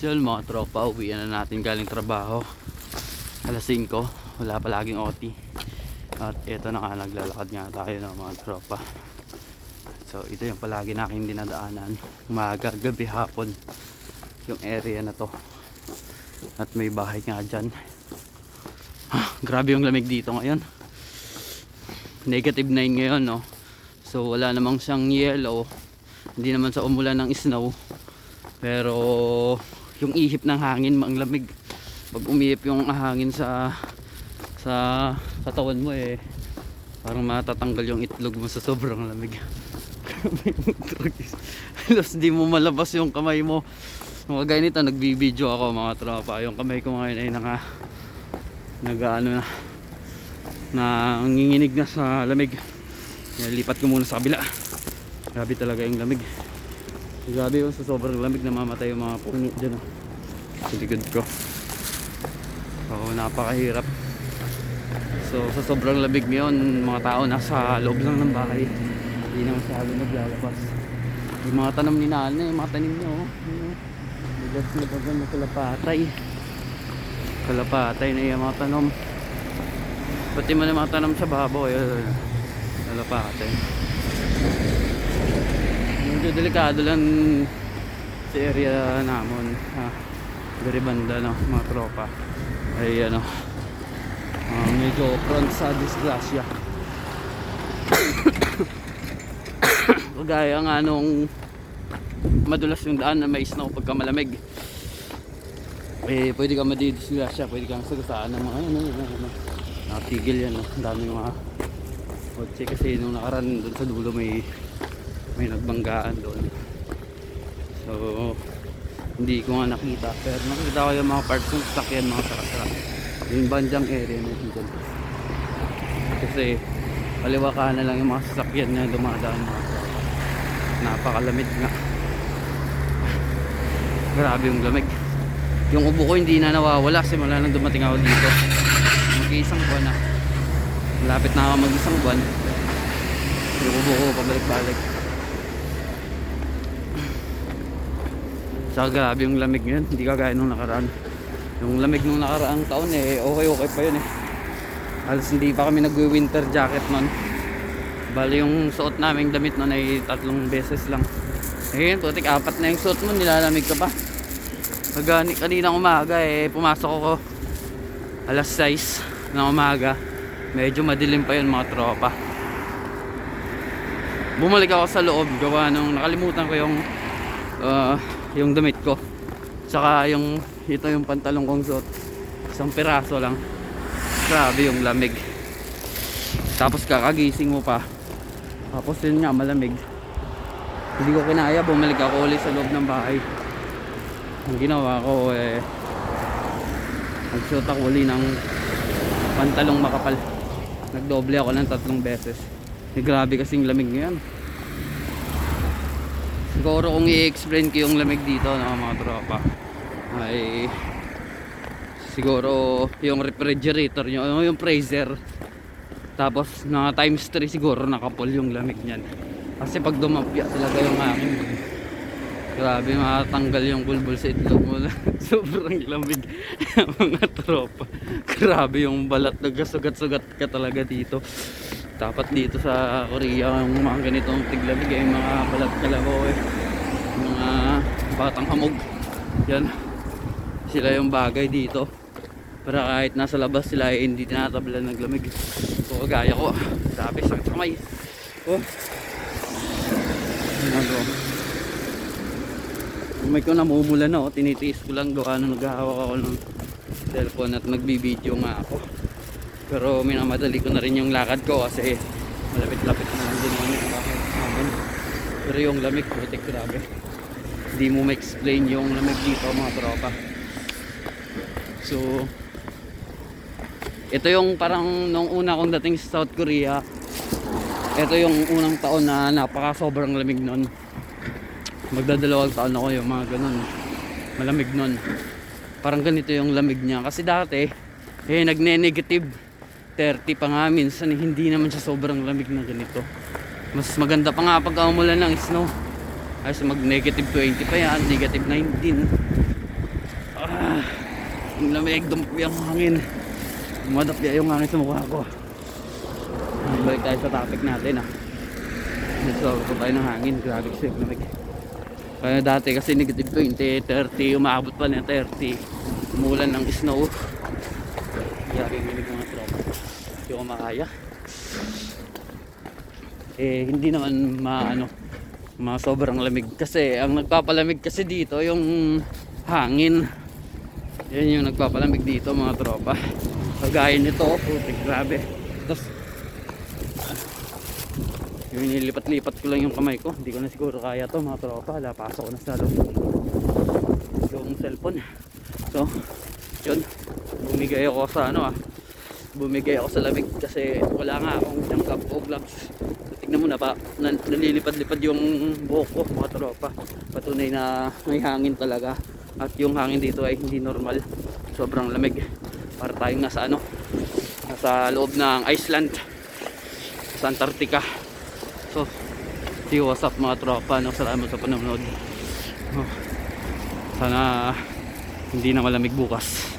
Yun mga tropa, uwian na natin galing trabaho. Alas 5, wala palaging OT. At ito na nga, naglalakad nga tayo ng mga tropa. So ito yung palagi naking dinadaanan, umaga, gabi, hapon, yung area na to. At may bahay nga dyan. Grabe yung lamig dito ngayon. -9 ngayon, no. So wala namang siyang yellow. Hindi naman sa umulan ng snow. Pero yung ihip ng hangin, ang lamig. Pag umihip yung hangin sa katawan mo, parang matatanggal yung itlog mo sa sobrang lamig. Halos di mo malabas yung kamay mo. Mga ganito, nagbibideo ako mga tropa. Yung kamay ko ngayon ay nanginginig na sa lamig. Lipat ko muna sa kabila. Grabe talaga yung lamig. Grabe yung sa sobrang lamig, namamatay yung mga puno dyan, sa likod ko. So napakahirap. So sa sobrang lamig ngayon, mga tao nasa loob lang ng bahay, hindi na masyado naglalabas. Yung mga tanom ni nanay, yung mga tanim nyo, bigas na pagano, kalapatay na yung mga tanom. Pati mo na mga tanom sa babaw, kalapatay. Medyo delikado lang sa area namon, dari banda, no, mga tropa. Ay medyo prone sa disgrasya. Kagaya nga nung madulas yung daan na may snow pagka malamig, pwede ka madidisgrasya, pwede kang sagasaan ng mga nakatigil yan, no? Ang dami mga kotse kasi nung nakaraan doon sa dulo may nagbanggaan doon. So hindi ko nga nakita, pero nakita ko yung mga parts ng sasakyan, mga sara-sara yung bandang area na dito. Kasi kaliwa kanan lang yung mga sasakyan na dumadaan, mga tropa. Napakalamig nga. Grabe yung lamig. Yung ubo ko hindi na nawawala simula nang dumating ako dito. Mag-iisang buwan na. Malapit na ako mag-isang buwan. Yung ubo ko pabalik-balik. Saka grabe yung lamig ngayon, hindi kagaya nung nakaraan. Yung lamig nung nakaraang taon okay pa yun . Halos hindi pa kami nag-winter jacket nun. Bali yung suot naming damit nun ay 3 beses lang. Ngayon, putik 4 na yung suot mo, nilalamig ka pa. Kaninang umaga pumasok ako alas 6 ng umaga. Medyo madilim pa yun, mga tropa. Bumalik ako sa loob, gawa nung nakalimutan ko yung damit ko, saka ito yung pantalong kong suot, isang piraso lang. Grabe yung lamig. Tapos kakagising mo pa, tapos yun nga, malamig. Hindi ko kinaya, bumalik ako ulit sa loob ng bahay. Ang ginawa ko nagsuot ako ulit ng pantalong makapal. Nagdoble ako ng 3 beses. Grabe kasing lamig ngayon. Siguro kung i-explain ko yung lamig dito, mga tropa, ay siguro yung refrigerator nyo, yung freezer, tapos na times 3 siguro nakapol yung lamig nyan. Kasi pag dumapya talaga yung akin, grabe, matanggal yung bulbul sa itlog mo. Sobrang lamig. Mga tropa, grabe yung balat, nagkasugat-sugat ka talaga dito. Dapat dito sa Korea, yung mga ganitong tiglamig, yung mga balat kalabaw, mga batang hamog, yan sila yung bagay dito, para kahit nasa labas sila hindi tinatablan ng lamig. So gaya ko, grabe, sakit sa kamay. Kamay ko namumula na, tinitiis ko lang, gawa nung naghahawak ako ng cellphone at nagbibideo nga ako. Pero minamadali ko na rin yung lakad ko kasi malapit-lapit na lang din yung bahay namin. Pero yung lamig, putik, grabe. Hindi mo ma-explain yung lamig dito, mga tropa. So ito yung parang nung una kong dating sa South Korea, ito yung unang taon na napaka sobrang lamig nun. Magdadalawang taon ako yung mga ganun, malamig nun. Parang ganito yung lamig niya. Kasi dati nagne-negative 30 pa nga, minsan hindi naman siya sobrang lamig na ganito. Mas maganda pa nga pag umulan ng snow. Ay mag -20 pa yan, -19. Ang lamig, dumapi ang hangin. Dumadapya yung hangin sa mukha ko. Balik tayo sa topic natin So, ko tayo ng hangin. Grabe kasi yung lamig. Kaya dati kasi negative 20, 30, umabot pa na 30. Umulan ng snow. Grabe yung lamig mga tropa. Hindi ko makaya. Hindi naman sobrang lamig. Kasi ang nagpapalamig kasi dito yung hangin. Yan yung nagpapalamig dito mga tropa. Kagaya nito, putik, grabe. Tapos yung nilipat-lipat ko lang yung kamay ko. Hindi ko na siguro kaya to mga tropa. Lapasok ko na sa loob yung cellphone. So yun, bumigay ako sa bumigay ako sa lamig kasi wala nga akong isang cup o gloves. So, tignan mo na pa, nalilipad-lipad yung buhok ko mga tropa. Patunay na may hangin talaga. At yung hangin dito ay hindi normal. Sobrang lamig. Para tayong nasa nasa loob ng Iceland, sa Antarctica. So, see what's up mga tropa. Salamat sa panonood. Sana hindi na malamig bukas.